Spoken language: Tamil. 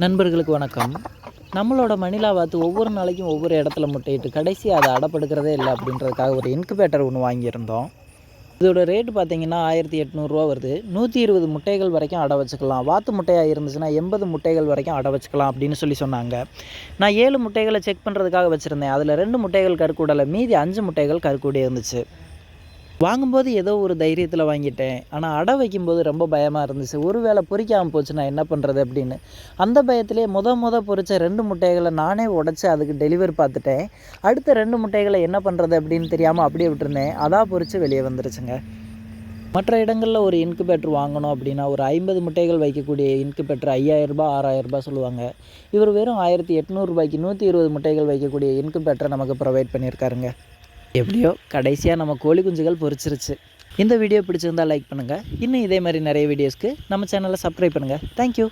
நண்பர்களுக்கு வணக்கம். நம்மளோட மணிலா வாத்து ஒவ்வொரு நாளைக்கும் ஒவ்வொரு இடத்துல முட்டையிட்டு கடைசி அதை அடப்படுக்கிறதே இல்லை அப்படின்றதுக்காக ஒரு இன்குபேட்டர் ஒன்று வாங்கியிருந்தோம். இதோட ரேட்டு பார்த்தீங்கன்னா 1800 வருது. 120 முட்டைகள் வரைக்கும் அடை வச்சுக்கலாம். வாத்து முட்டையாக இருந்துச்சுன்னா 80 முட்டைகள் வரைக்கும் அடை வச்சுக்கலாம் அப்படின்னு சொன்னாங்க. நான் 7 முட்டைகளை செக் பண்ணுறதுக்காக வச்சுருந்தேன். அதில் 2 முட்டைகள் கருக்கூடலை, மீதி 5 முட்டைகள் கருக்கூடி இருந்துச்சு. வாங்கும்போது ஏதோ ஒரு தைரியத்தில் வாங்கிட்டேன். ஆனால் அடை வைக்கும்போது ரொம்ப பயமாக இருந்துச்சு. ஒரு வேளை பொரிக்காமல் போச்சு நான் என்ன பண்ணுறது அப்படின்னு. அந்த பயத்திலே பொரித்த 2 முட்டைகளை நானே உடச்சி அதுக்கு டெலிவரி பார்த்துட்டேன். அடுத்த 2 முட்டைகளை என்ன பண்ணுறது அப்படின்னு தெரியாமல் அப்படியே விட்டுருந்தேன். அதாக பொரித்து வெளியே வந்துருச்சுங்க. மற்ற இடங்களில் ஒரு இன்குபேட்டர் வாங்கணும் அப்படின்னா ஒரு 50 முட்டைகள் வைக்கக்கூடிய இன்குபேட்டர் 5000 ரூபாய் 6000 சொல்லுவாங்க. இவர் வெறும் 1800 ரூபாய்க்கு 120 முட்டைகள் வைக்கக்கூடிய இன்குபேட்டரை நமக்கு ப்ரொவைட் பண்ணியிருக்காருங்க. எப்படியோ கடைசியாக நம்ம கோழி குஞ்சுகள் பொரிச்சிருச்சு. இந்த வீடியோ பிடிச்சிருந்தால் லைக் பண்ணுங்கள். இன்னும் இதே மாதிரி நிறைய வீடியோஸ்க்கு நம்ம சேனலை சப்ஸ்கிரைப் பண்ணுங்கள். தேங்க்யூ.